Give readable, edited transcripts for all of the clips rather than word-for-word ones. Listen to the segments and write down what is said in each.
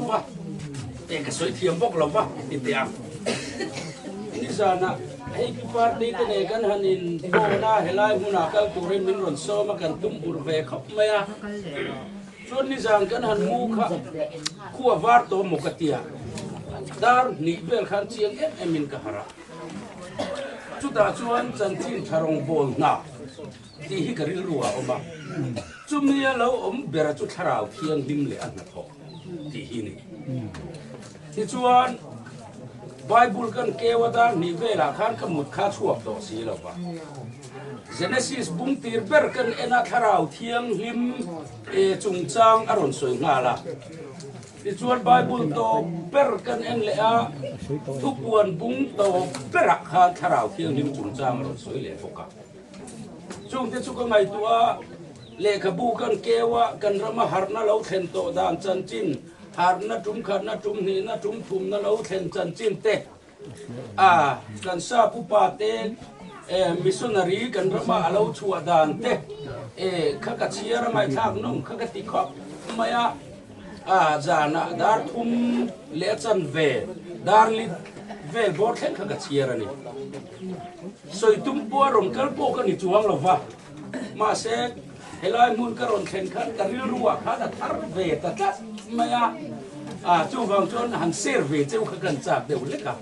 วะแต่ก็สวยเทียมบอกเราวะติดเตียงนี่ซานะให้พี่ปาร์ตี้ตัวนี้กันฮันนินโบนาเฮลัยมุนาคัลตูเรนมินรอนโซมากันตุ้มอุรเวขับไม่อะส่วนนี่ซานกันฮันมูค่ะขั้ววาร์โตมุกเตียดาร์นิเวลขันเชียงเอ็มินกะฮาระจุดอาชวนจันทินทารองโบลนาที่ฮิกริลรัวออกมาจุมีเราเบรจุทาราวเทียงดิมเลอันนัทที่ฮินี่ที่ชวนไบเบิลกันเกวดานิเวลาขันขมุดข้าชั่วต่อสีแล้ววะเจเนซิสบุ้งตีร์เบรกันเอ็นทาราวเทียงหิมจุงจางอรุณสวยงาละที่ชวนไบเบิลโตเบรกันเอ็นเลอาทุกวันบุ้งโตเบรกขันทาราวเทียงหิมจุงจางอรุณสวยเลยพวกกันช่วงที่สุกไงตัวเลขบูกันเกวะกันรำหารน่าเล่าเทนโตดานจันจินหารน่าจุ่มขันน่าจุ่มนี่น่าจุ่มทุ่มน่าเล่าเทนจันจินเตกันซาปุปาเตมิสุนารีกันรำเล่าชัวดานเตข้ากัดเชียร์ไม่ทางนุ่งข้ากัดติขอบไม่จานะดาร์ทุ่มเลจันเวดาร์ลิเวลบอร์เทนข้ากัดเชียร์นี่สวยตุ้มปัวรมกัลโปกันนี่จวงเราวะมาเสกเฮลายมุนกระรอนเข็นขันกันริรัวข้าแต่ทาร์เวตจัดไม่จูฟังจนหันเซอร์เวเจ้าขกันจากเดี๋ยวเล็กอ่ะ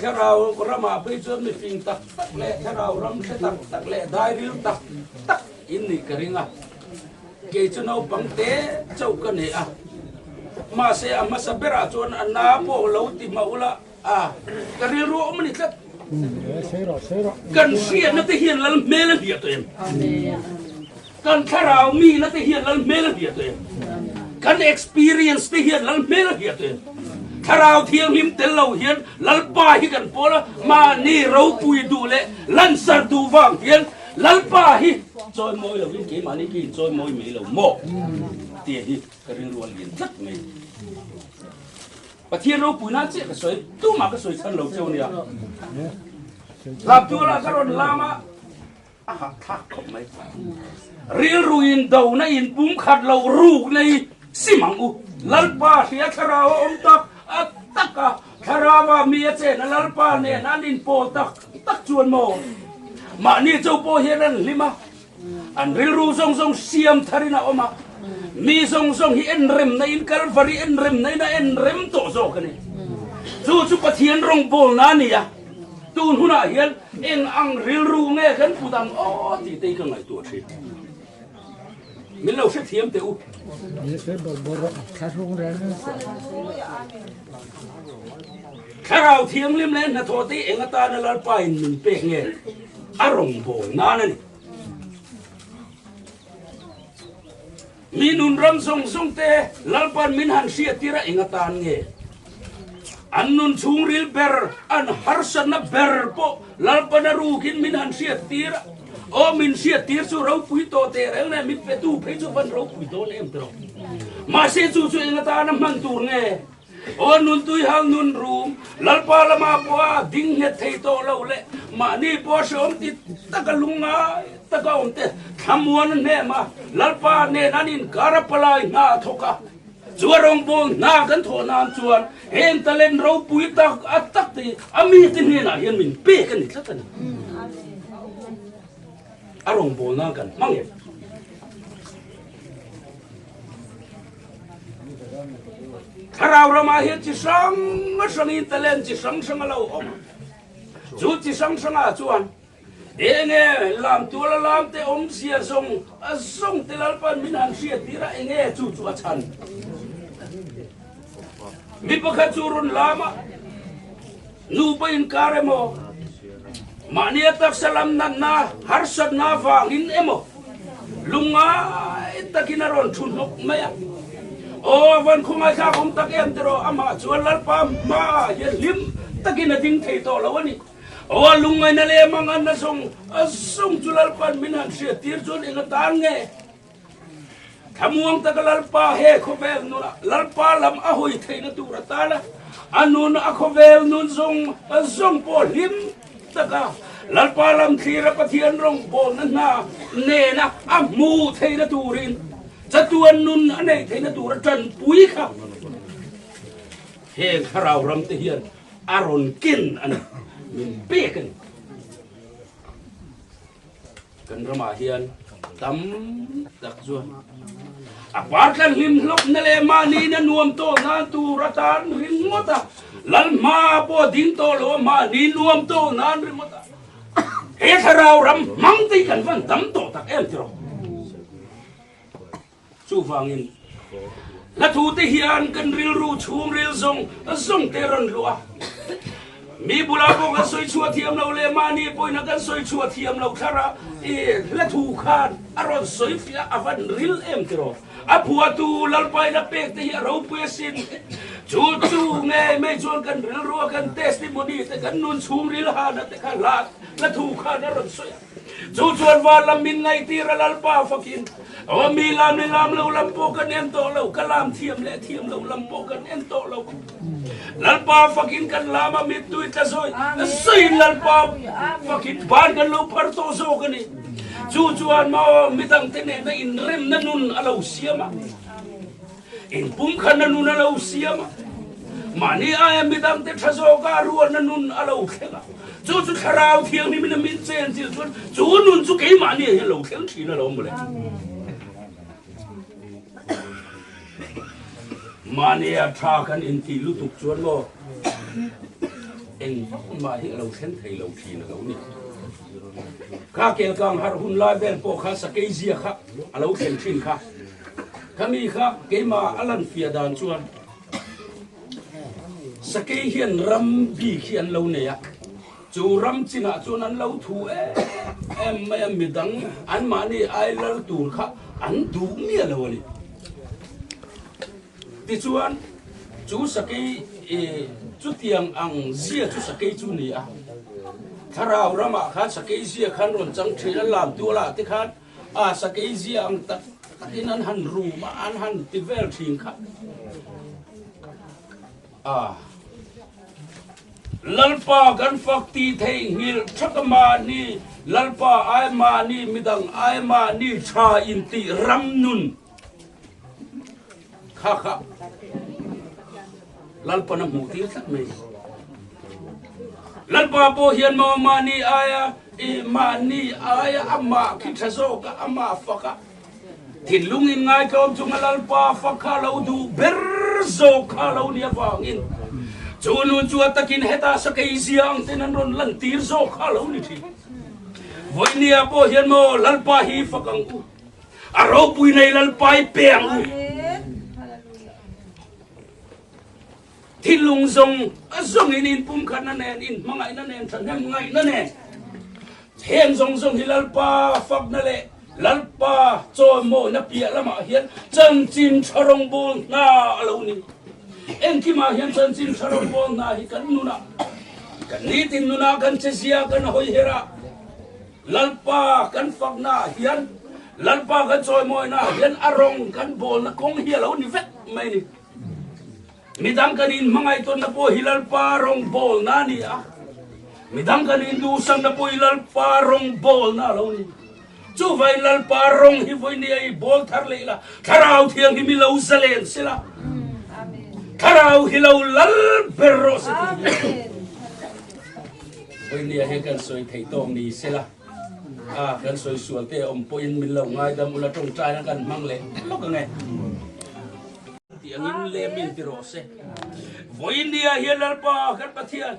ถ้าเราเรามาไปจนไม่ฟิงตักเละถ้าเรารำแค่ตักเละได้ริ้วตักอินนี่กระริงอ่ะเกจนเอาบังเตเจ้ากันเนี่ยมาเสกมาสับเบราจนอันนาโปเราติมาอุละกระริรัวมันนี่จัดกันเสียนัตเฮียนลันเมลเดียตัวเองกันข้าเรามีนัตเฮียนลันเมลเดียตัวเองกัน experience ที่เฮียนลันเมลเดียตัวเองข้าเราเที่ยงลิมเตลเราเฮียนลันป้าฮิกันพอละมานี่เราปุยดูเลยลันสัรดูวางเฮียนลันป้าฮิจอยมอยเราวิ่งเกี่ยมานี่กินจอยมอยไม่เราโม่เตี้ยฮิกระเรื่องรวนเรียนจัดไม่ประเทศเราปุยน่าเจ๊ก็สวยตู้มาก็สวยฉันเราเจ้าเนี่ยลาบตัวละกรอนลามาทักขบไหมเรียรุยนดาวในอินปุ่มขัดเรารูกในสิมังอุลัลปาเสียคาราวอมตักตักคาราวามีเจนลัลปาเนี่ยนั่นอินโปตักชวนโมมานี่เจ้าโปเฮรันลิมาอันเรียรูทรงเสียมทารินาออกมามีทรงฮิเอ็นเรมในอินคัลฟารีเอ็นเรมในน่ะเอ็นเรมโตโซกันนี่จู่ปะเทียนรงโบลนานี่ยตูนหุ่นเฮียนเอ็งอังริลรูเงี้ยกันผู้ดังตีตีกันไงตัวชีมิเราเสียเทียมเต๋อข้าเราเทียมลิมเล่นนะโทตีเอ็งตาเนลัลไปหนึ่งเป๊กเงี้ยอารมณ์โบนานั่นมีนุนรำทรงเตะลัลปันมินหันเสียตีระเอ็งตาเงี้ยอันนุนชุงริลเบอร์อันฮาร์สันนับเบอร์ปอลัลปนารูกินมินหันเสียตีระโอมินเสียตีระสู่เราปุยโตเตะแล้วเนี่ยมินเปตูเพจูบันเราปุยโตเนี่ยมตรอมาเสียจู่เองตาน้ำมันตูเงี้ยโอนุนตุยฮังนุนรูมลัลปาละมาปัวดิ้งเฮ็ดไทโตเราเละมานี่ปัวชมติตะกลุงงาตะกอมเตทำวันเนี่ยมาลัลปาเนี่ยนั่นอินการะปลายงาทกะจวนรองบงนากันโถนานจวนเห็นตะเล่นเราปุยตักอัตตักตีอามีติเนี่ยนะเห็นมินเป๊กันนี่สักกันอารมณ์บงนากันมั่งเห็นถ้าเรามาเห็นจิสังอินตะเล่นจิสังเราออกจุดจิสังจวนเองเนี่ยลำตัวละลำเตอมเสียส่งเตลัลปันมินันเสียตีระเองเนี่ยจู่ฉันมีประคัจุรุนลามานูไปอินการ์โมมาเนียตักสลัมนันนาฮาร์สันนาฟังอินเอโมลุงอาตะกินารอนชุนนกไม่อะโอ้วันคงไอ้ข้าผมตะเกียมตรออามาชวนลัลปัมมาเย็นลิมตะกินดิ้งเทโตแล้ววันนี้โอ้ลุงไงนั่นเลยมังอันนั้นส่งจุลัลปันมินันเสียตีร์จนเองตานไงขมวงตะกลัลปาเฮขเวลนุนลัลปาลำอาหุยเทนตูรตาละอันนุนอขเวลนุนส่งโปลิมตะกะลัลปาลำทีระปะเทียนรงโปนันนาเนนะอามูเทนตูริน chatuan nun anei theina tur tran pui kha he kharau ram te hian aron kin an min pe kan rama hian tam tak chuan apar kan him lok na le mani na nuam to na tu ratan ring mota lal ma po ding to lo ma ni nuam to nan ring mota he kharau ram mang ti kan van tam to tak em tro chu wangin la thu te hian kan ril ru chum ril zong te ron lua mi bula ko kan soi chua thiam lo le mani poi na kan soi chua thiam lo thara la thu khan aron soi fia avan ril em tro apua tu lalpai na pek te hi ro puesin chu nge me chon kan ril ro kan testimony te kan nun chum ril ha na te khan la thu khan aron soi chu chuan wa lam min ngai ti ra lalpa fakin aw mi lam ni lam lo lam po kan en to lo kalam thiam le thiam lo lam po kan en to lo lalpa fakin kan lama mit tu ta soi soi lalpa fakin ban kan lo par to so kan ni chu chuan ma mitang te ne na in rem na nun alo siama in pum khan na nun alo siama mani ai mitang te thazo ka ruan na nun alo khela chu kharau thiang ni min min chen chi chu nun chu ke mani he lo khel thi na lo mo le mani a tha kan in ti lutuk chuan mo eng ma hi lo khen thei lo thi na lo ni kha kel kang har hun lai bel po kha sa ke zia kha alo khen thin kha kami kha ke ma alan fia dan chuan sa ke hian ram bi khian lo ne ya chu ram china chuan an lo thu em mi dang an mani ai lal tur kha an du mi lo ni ti chuan chu sakai chu tiang ang zia chu sakai chu ni a tharau rama kha sakai zia khan ron chang thila lam tu la ti khan a sakai zia ang tak takin an han ru ma an han ti vel thing kha a lalpa gan fak ti thei ngil thakama ni lalpa ai ma ni midang ai ma ni tha in ti ram nun kha lalpa na muti sak mai lalpa po hian ma mani aya mani aya amma ki thazo ka amma faka thin lungin ngai kom chung lalpa fakha lo du ber zo kha lo ni awangin chunun chu takin heta sakai ziang tenan ron lan tir zo kha lo ni thi voinia po hian mo lalpa hi fakang u aro pui nei lalpai peng u thilung zong in pum khan na nen in mangai na nen than hem ngai na nen hen zong hilalpa fak na le lalpa choi mo na pia lama hian chan chin tharong bol na alo ni en ki ma hian chan chin tharong bol na hi kan nuna kan ni tin nuna kan chesia kan hoi hera lalpa kan fak na hian lalpa kan choi mo na hian arong kan bol na kong hi alo ni vet mai ni midang kanin mangai ton na po hilal parong bol na ni midang kanin dusang na po hilal parong bol na lo ni chu vai lal parong hi voi ni ai bol thar le la tharau thiang hi mi lo salen sila tharau hi lo lal berro sa voi ni he kan soi thei tong ni sila kan soi sual te om po in min lo ngai dam ula tong trai na kan mang le lo ka ngai angin lemin pirose voinia hialal pa kan pathian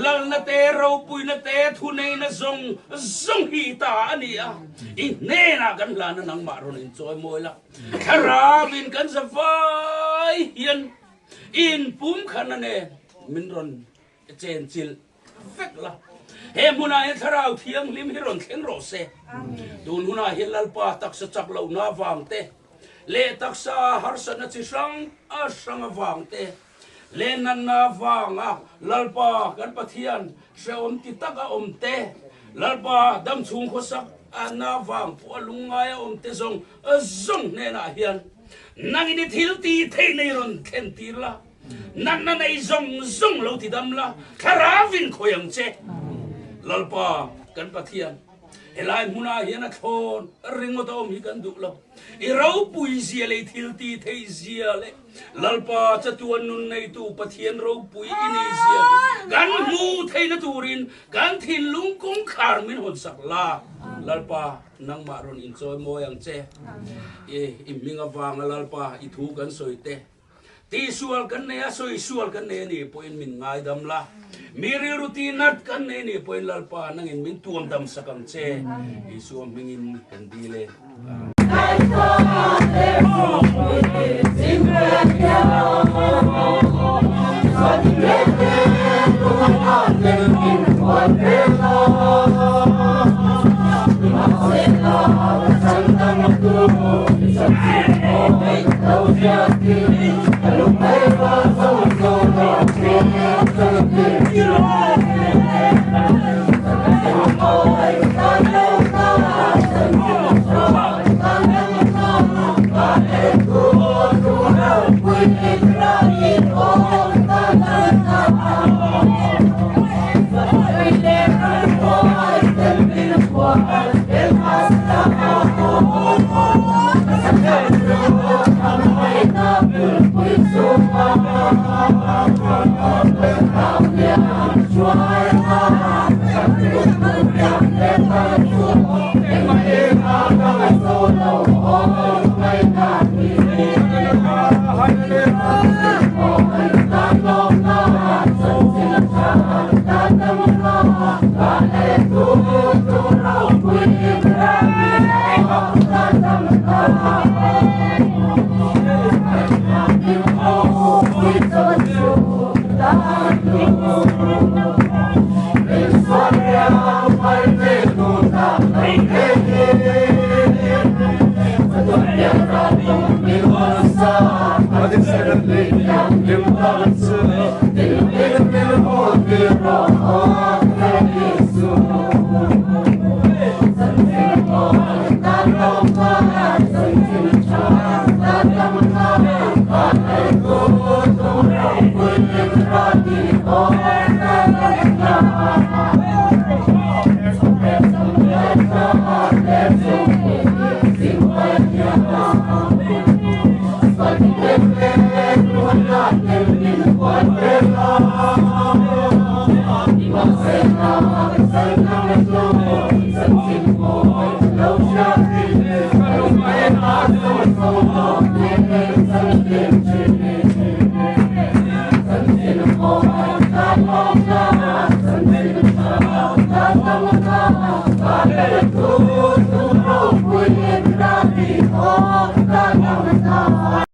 lal na te ro pui na te thu nei na zong hi ta ania in ne na kan la na nang maron in choi moi la kharabin kan savai hian in pum khan ne min ron chen chil fek la he muna he tharau thiang lim hi ron thleng ro se tun huna hialal pa tak sa chak lo na wang te le taksa harsana chisang asang awang te le nan na wanga lalpa kan pathian se om ti taka om te lalpa dam chung khosak ana wang po lungai om te zong ne na hian nangini thil ti thei nei ron khen tir la nan na nei zong lo ti dam la kharavin khoyang che lalpa kan pathian elai muna hian a thon ringo to mi kan du lo I aupui zia le thil ti thei zia le lalpa chatuan nun nei tu pathian aupui ini zia gan mu thei na turin gan thin lung kong khar min hon sak la lalpa nang ma ron in choi mo yang che iminga wanga lalpa I thu kan soite ti sual kan ne soi sual kan ne ni poin min ngai dam la miri rutinat kan ne ni poin lalpa nang in min tuam dam sakang che isu mingin kan dile